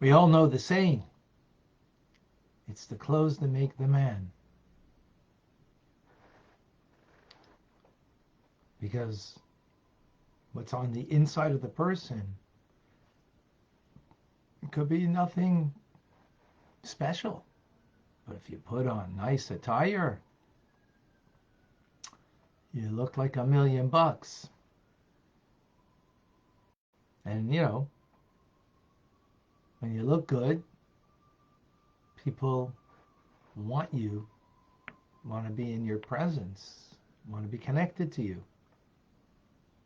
We all know the saying, it's the clothes that make the man. Because what's on the inside of the person could be nothing special. But if you put on nice attire, you look like $1,000,000. And when you look good, people want to be in your presence, want to be connected to you.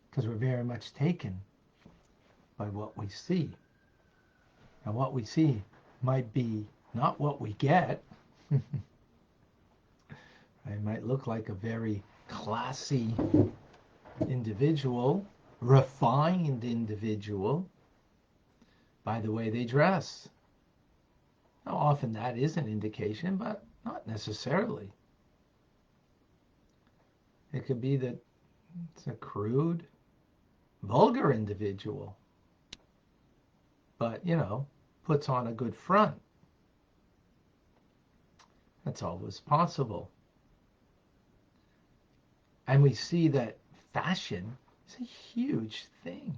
Because we're very much taken by what we see. And what we see might be not what we get. It might look like a very classy individual, refined individual, by the way they dress. Now, often that is an indication, but not necessarily. It could be that it's a crude, vulgar individual, but, puts on a good front. That's always possible. And we see that fashion is a huge thing.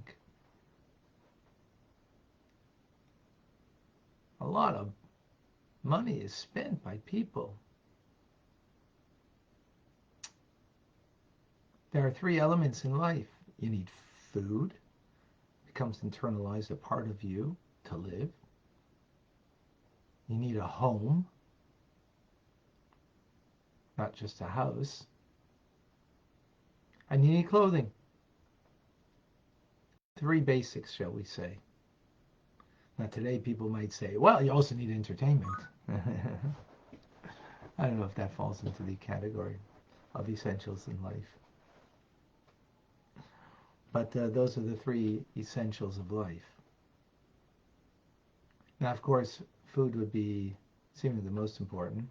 A lot of money is spent by people. There are 3 elements in life. You need food. It becomes internalized, a part of you to live. You need a home, not just a house. And you need clothing. 3 basics, shall we say. Now today people might say, well, you also need entertainment. I don't know if that falls into the category of essentials in life. But those are the 3 essentials of life. Now, of course, food would be seemingly the most important.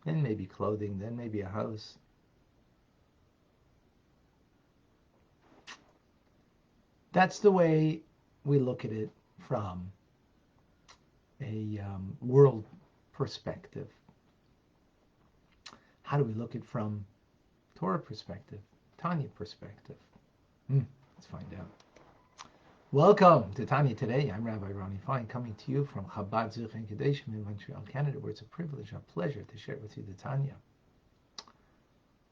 Then maybe clothing, then maybe a house. That's the way we look at it from a world perspective. How do we look at it from Torah perspective, Tanya perspective? Let's find out. Welcome to Tanya Today. I'm Rabbi Ronnie Fine, coming to you from Chabad Zuch and Kadeshim in Montreal, Canada, where it's a privilege and a pleasure to share with you the Tanya.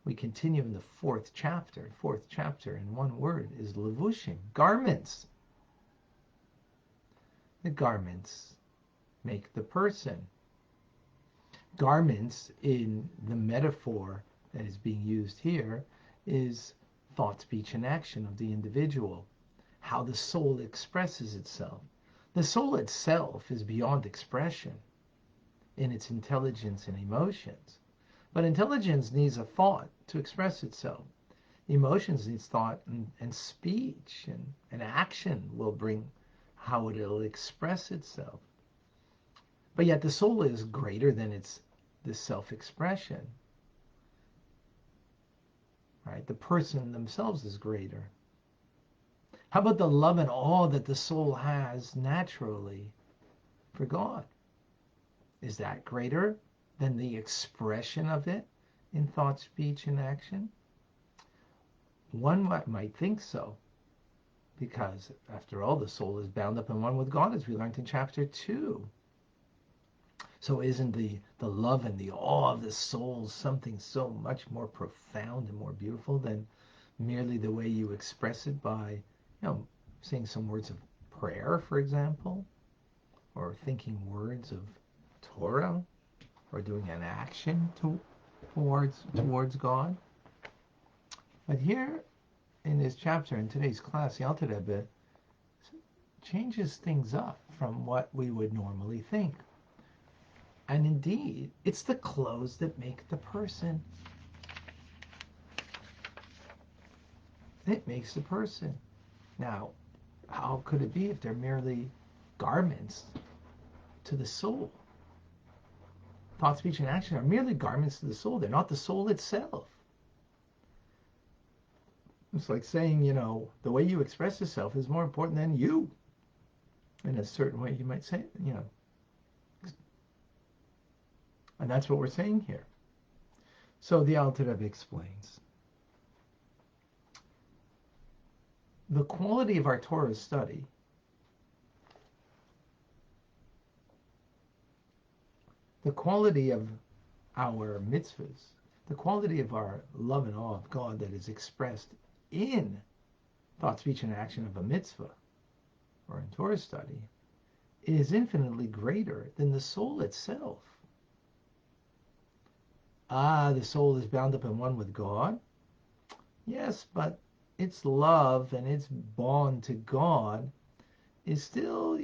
We continue in the 4th chapter. 4th chapter in one word is levushim, garments. The garments make the person. Garments, in the metaphor that is being used here, is thought, speech, and action of the individual. How the soul expresses itself. The soul itself is beyond expression in its intelligence and emotions. But intelligence needs a thought to express itself. Emotions needs thought and speech, and action will bring how it'll express itself. But yet the soul is greater than the self-expression. Right? The person themselves is greater. How about the love and awe that the soul has naturally for God? Is that greater than the expression of it in thought, speech, and action? One might think so, because after all, the soul is bound up in one with God, as we learned in chapter 2. So isn't the love and the awe of the soul something so much more profound and more beautiful than merely the way you express it by saying some words of prayer, for example, or thinking words of Torah, or doing an action towards God? But here in this chapter, in today's class, the Alter Rebbe changes things up from what we would normally think. And indeed, it's the clothes that make the person. It makes the person. Now, how could it be if they're merely garments to the soul? Thought, speech, and action are merely garments to the soul. They're not the soul itself. It's like saying, the way you express yourself is more important than you. in a certain way, you might say, and that's what we're saying here. So the Alter Rebbe explains, the quality of our Torah study the quality of our mitzvahs, the quality of our love and awe of God that is expressed in thought, speech, and action of a mitzvah or in Torah study is infinitely greater than the soul itself. The soul is bound up in one with God. Yes, but its love and its bond to God is still,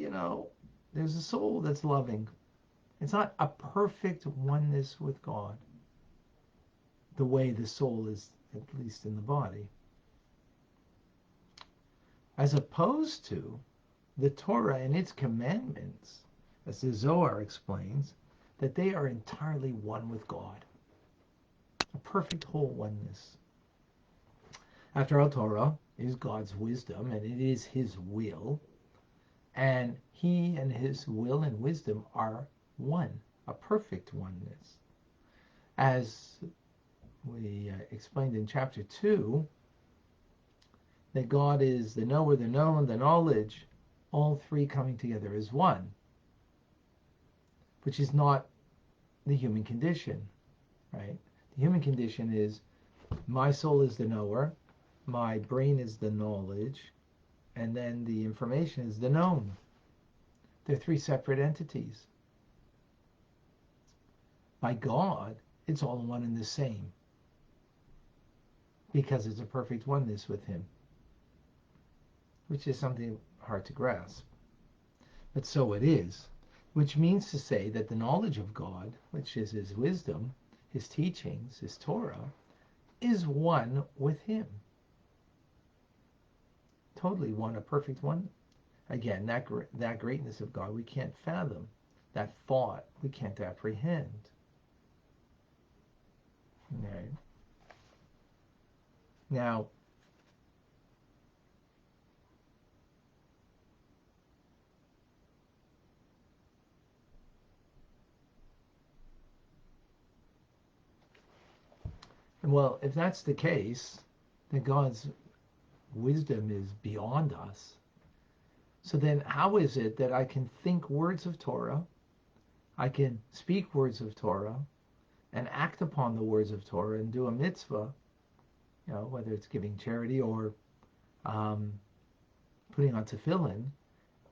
there's a soul that's loving. It's not a perfect oneness with God, the way the soul is, at least in the body. As opposed to the Torah and its commandments, as the Zohar explains, that they are entirely one with God. A perfect whole oneness. After all, Torah is God's wisdom and it is His will, and He and His will and wisdom are one, a perfect oneness. As we explained in chapter 2, that God is the knower, the known, the knowledge, all three coming together as one, which is not the human condition, right? The human condition is my soul is the knower, my brain is the knowledge, and then the information is the known. They're three separate entities. By God, it's all one and the same, because it's a perfect oneness with Him, which is something hard to grasp. But so it is, which means to say that the knowledge of God, which is His wisdom, His teachings, His Torah, is one with Him. Totally one, a perfect one. Again, that greatness of God we can't fathom. That thought we can't apprehend. Right. Now, well, if that's the case, then God's wisdom is beyond us. So then how is it that I can think words of Torah, I can speak words of Torah, and act upon the words of Torah and do a mitzvah, whether it's giving charity or putting on tefillin,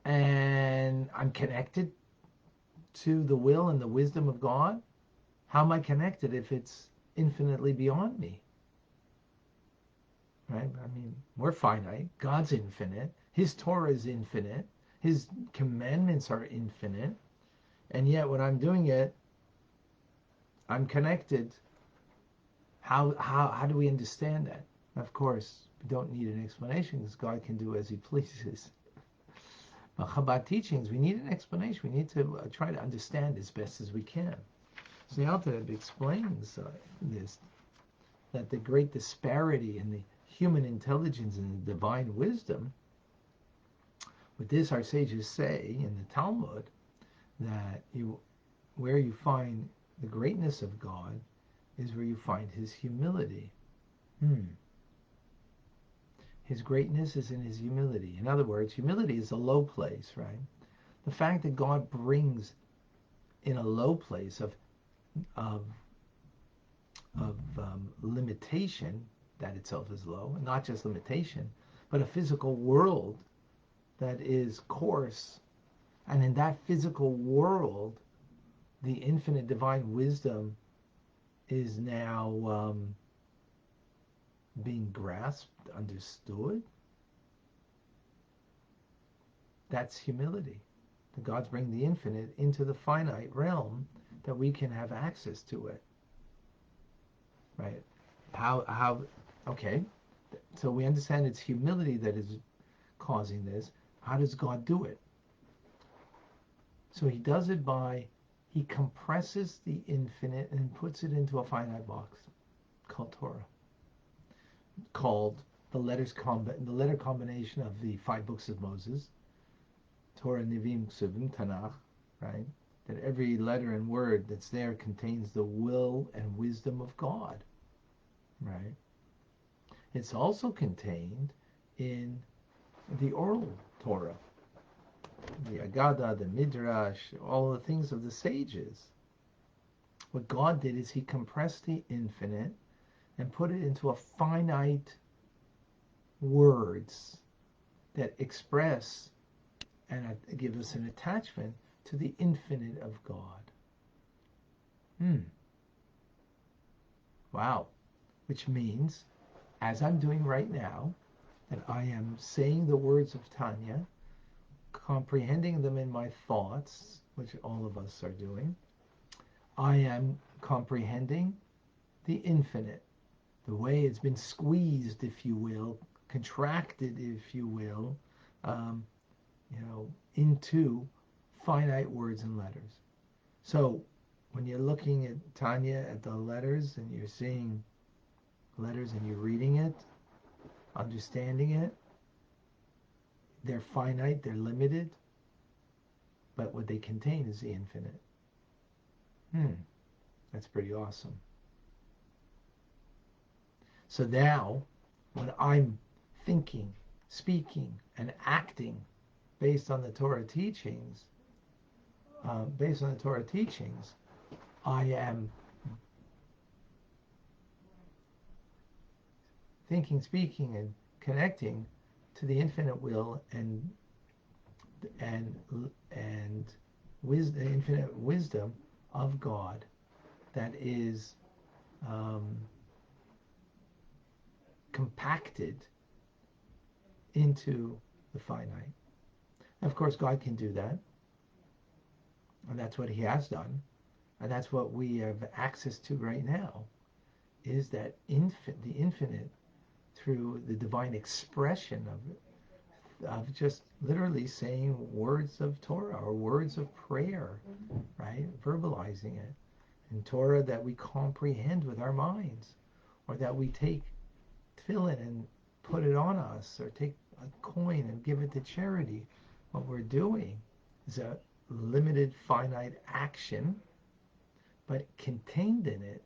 and I'm connected to the will and the wisdom of God? How am I connected if it's infinitely beyond me? Right? I mean, we're finite. God's infinite. His Torah is infinite. His commandments are infinite. And yet when I'm doing it, I'm connected. How do we understand that? Of course, we don't need an explanation because God can do as He pleases. But Chabad teachings, we need an explanation. We need to try to understand as best as we can. So the Alter Rebbe explains this, that the great disparity in the human intelligence and the divine wisdom, with this our sages say in the Talmud, that where you find the greatness of God is where you find His humility. His greatness is in His humility. In other words, humility is a low place, right? The fact that God brings in a low place of limitation, that itself is low, and not just limitation, but a physical world that is coarse. And in that physical world, the infinite divine wisdom is now being grasped, understood. That's humility. That God's bringing the infinite into the finite realm that we can have access to it. Right? Okay. So we understand it's humility that is causing this. How does God do it? So He does it by, He compresses the infinite and puts it into a finite box called Torah, called the letter combination of the 5 books of Moses, Torah, Nevi'im, Ksuvim, Tanakh, right? That every letter and word that's there contains the will and wisdom of God, right? It's also contained in the oral Torah, the Agada, the Midrash, all the things of the sages. What God did is he compressed the infinite and put it into a finite words that express and give us an attachment to the infinite of God. Wow. Which means, as I'm doing right now, that I am saying the words of Tanya, comprehending them in my thoughts, which all of us are doing, I am comprehending the infinite, the way it's been squeezed, if you will, contracted, if you will, into finite words and letters. So when you're looking at Tanya, at the letters, and you're seeing letters and you're reading it, understanding it, they're finite, they're limited, but what they contain is the infinite. That's pretty awesome. So now, when I'm thinking, speaking, and acting based on the Torah teachings, I am thinking, speaking, and connecting to the infinite will and wisdom, infinite wisdom of God that is compacted into the finite. Of course, God can do that, and that's what he has done, and that's what we have access to right now, is that the infinite through the divine expression of just literally saying words of Torah or words of prayer, right? Verbalizing it. And Torah that we comprehend with our minds, or that we take tefillin and put it on us, or take a coin and give it to charity. What we're doing is a limited, finite action, but contained in it,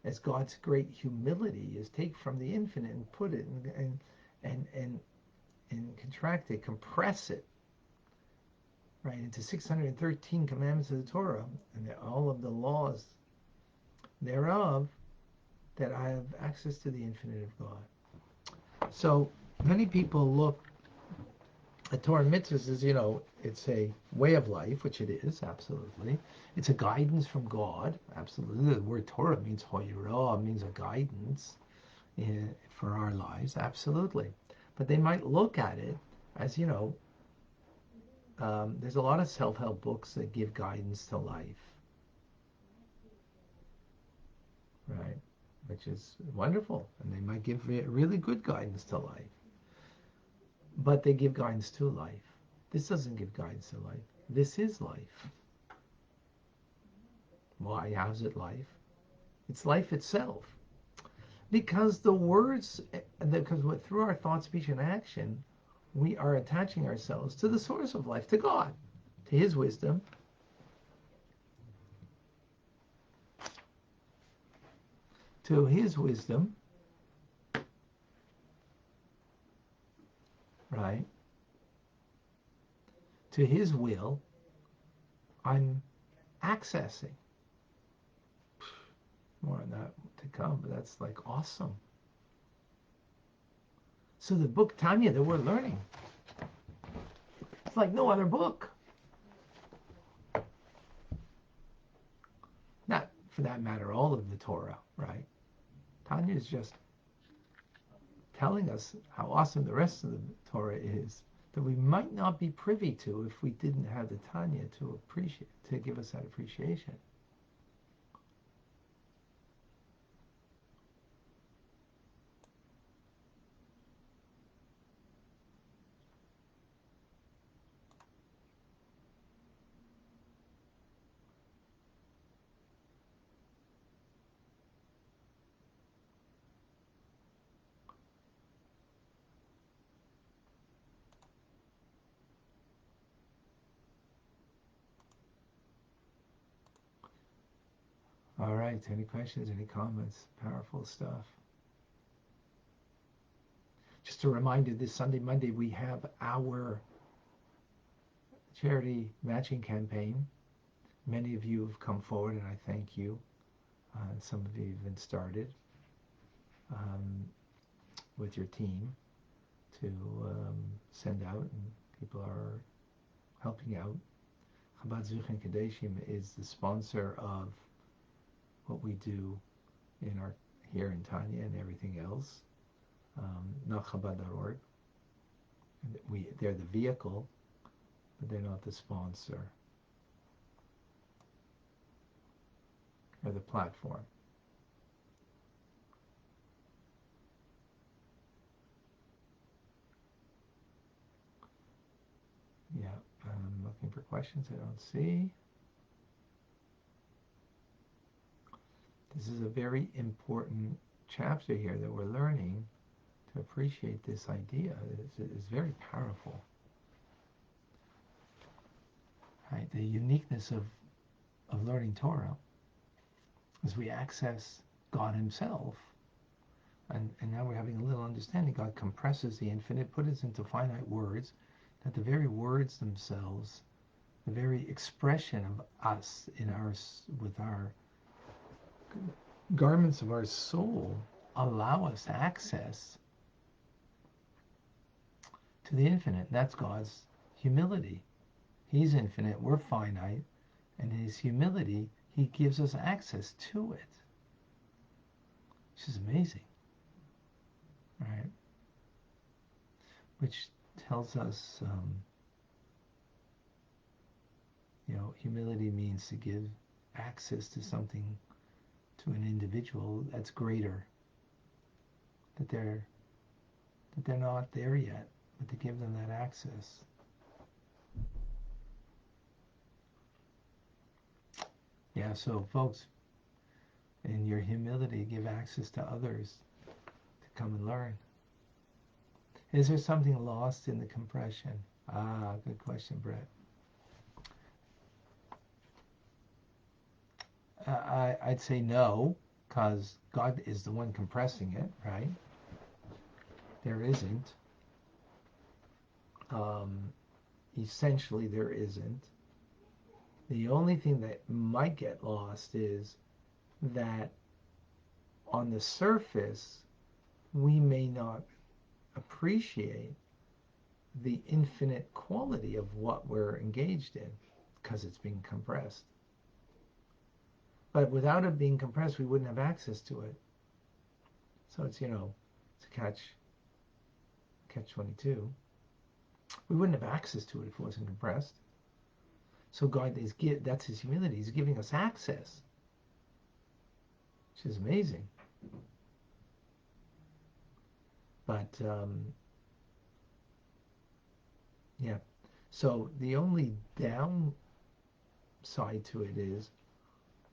as God's great humility, is take from the infinite and put it and contract it, compress it, right, into 613 commandments of the Torah and all of the laws thereof, that I have access to the infinite of God. So many people look at Torah and mitzvahs as, it's a way of life, which it is, absolutely. It's a guidance from God, absolutely. The word Torah means hoyra, means a guidance for our lives, absolutely. But they might look at it as, there's a lot of self-help books that give guidance to life, right? Which is wonderful, and they might give really good guidance to life. But they give guidance to life. This doesn't give guidance to life. This is life. Why? How's it life? It's life itself. Because the words, because through our thought, speech, and action, we are attaching ourselves to the source of life, to God, to his wisdom, right? To his will, I'm accessing. More on that to come, but that's like awesome. So the book Tanya that we're learning, it's like no other book. Not for that matter, all of the Torah, right? Tanya is just telling us how awesome the rest of the Torah is, that we might not be privy to if we didn't have the Tanya to appreciate, to give us that appreciation. All right, any questions, any comments? Powerful stuff. Just a reminder, this Sunday, Monday, we have our charity matching campaign. Many of you have come forward, and I thank you. Some of you have even started with your team to send out, and people are helping out. Chabad Zuchen Kadeshim is the sponsor of what we do in our here in Tanya and everything else. Not Chabad.org. They're the vehicle, but they're not the sponsor or the platform. Yeah, I'm looking for questions I don't see. This is a very important chapter here that we're learning to appreciate this idea. It's very powerful. Right? The uniqueness of learning Torah is we access God Himself. And now we're having a little understanding. God compresses the infinite, put it into finite words, that the very words themselves, the very expression of us with our garments of our soul, allow us access to the infinite. That's God's humility. He's infinite, we're finite, and in His humility, He gives us access to it, which is amazing, right? Which tells us, humility means to give access to something, to an individual that's greater, that they're not there yet, but to give them that access. Yeah, so folks, in your humility, give access to others to come and learn. Is there something lost in the compression? Good question, Brett. I'd say no, because God is the one compressing it, right? There isn't. Essentially, there isn't. The only thing that might get lost is that on the surface, we may not appreciate the infinite quality of what we're engaged in because it's being compressed. But without it being compressed, we wouldn't have access to it. So it's a catch-22. We wouldn't have access to it if it wasn't compressed. So God that's His humility. He's giving us access, which is amazing. But yeah, so the only downside to it is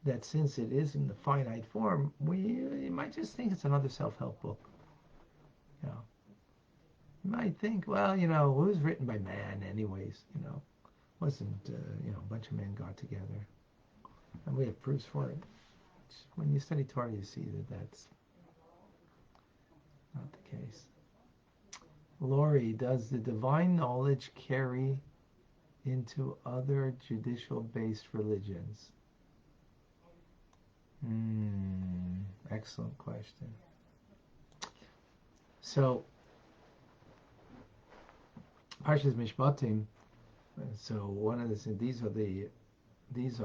that since it is in the finite form, you might just think it's another self-help book. You might think, well, it was written by man anyways, wasn't, a bunch of men got together. And we have proofs for it. When you study Torah, you see that that's not the case. Lori, does the divine knowledge carry into other judicial-based religions? Excellent question. So, Parshas Mishpatim. So one of these are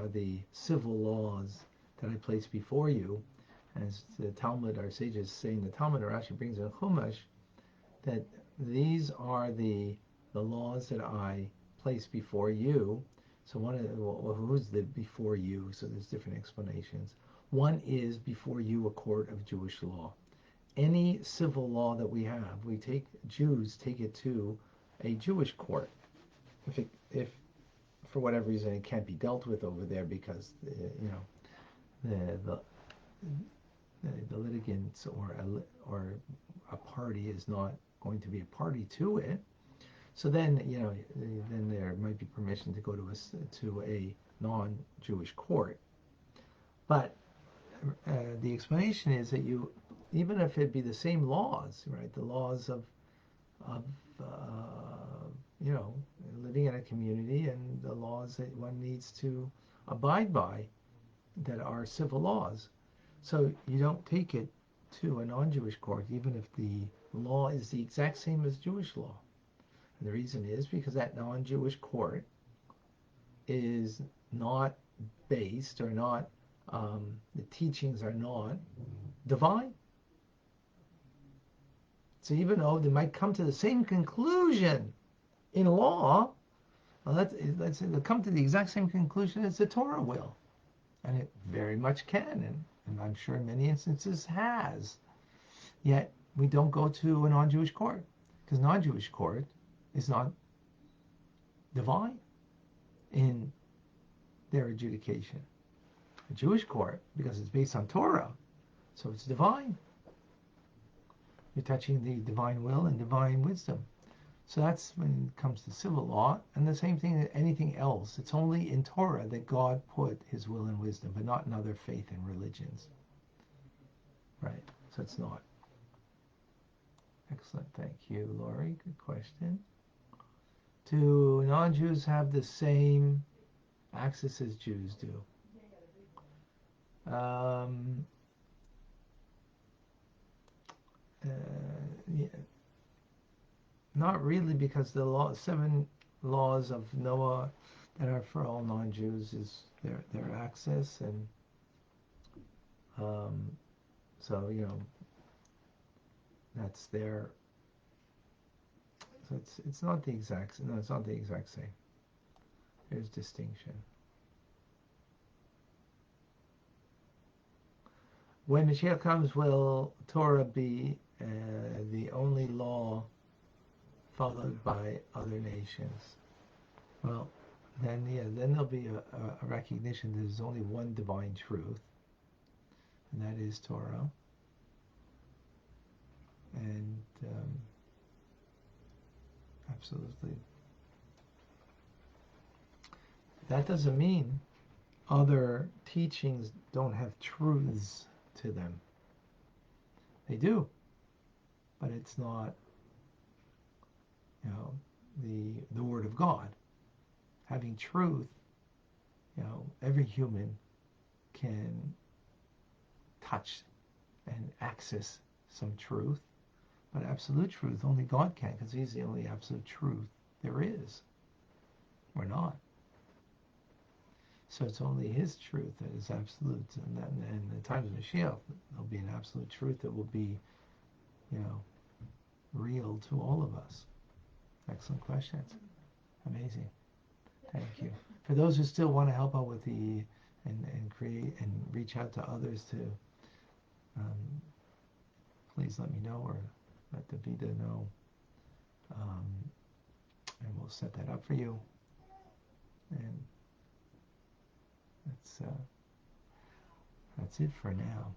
the civil laws that I place before you, as the Talmud, our sages say in the Talmud, or Rashi brings in Chumash, that these are the laws that I place before you. So who's the before you? So there's different explanations. One is before you a court of Jewish law. Any civil law that we have, Jews take it to a Jewish court. If for whatever reason it can't be dealt with over there because the litigants or a party is not going to be a party to it, so then then there might be permission to go to a non-Jewish court. But the explanation is that you, even if it be the same laws, right? The laws of you know, living in a community and the laws that one needs to abide by that are civil laws. So you don't take it to a non-Jewish court, even if the law is the exact same as Jewish law. And the reason is because that non-Jewish court is not based or not, the teachings are not divine. So even though they might come to the same conclusion in law, well, let's say they'll come to the exact same conclusion as the Torah will. And it very much can, and I'm sure in many instances has. Yet we don't go to a non-Jewish court, because non-Jewish court is not divine in their adjudication. A Jewish court, because it's based on Torah, so it's divine. You're touching the divine will and divine wisdom. So that's when it comes to civil law, and the same thing as anything else. It's only in Torah that God put his will and wisdom, but not in other faith and religions. Right, so it's not. Excellent, thank you, Lori. Good question. Do non-Jews have the same access as Jews do? Yeah, not really, because the 7 laws of Noah that are for all non-Jews is their access, and so you know that's their. So it's not the exact. No, it's not the exact same. There's distinction. When Mashiach comes, will Torah be the only law followed by other nations? Well, then there'll be a recognition that there's only one divine truth, and that is Torah. And absolutely, that doesn't mean other teachings don't have truths to them. They do, but it's not, you know, the Word of God. Having truth, you know, every human can touch and access some truth, but absolute truth, only God can, because he's the only absolute truth there is. We're not. So it's only his truth that is absolute, and then in the times of Mashiach, there'll be an absolute truth that will be, you know, real to all of us. Excellent questions. Amazing. Thank you. For those who still want to help out with and create and reach out to others to, please let me know, or let the Vida know, and we'll set that up for you. And that's it for now.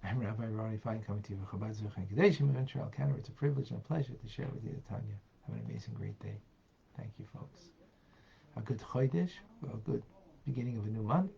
I'm Rabbi Ronnie Fine, coming to you from Chabad in Montreal, Canada. It's a privilege and a pleasure to share with you the Tanya. Have an amazing, great day. Thank you, folks. A good Chodesh, a good beginning of a new month,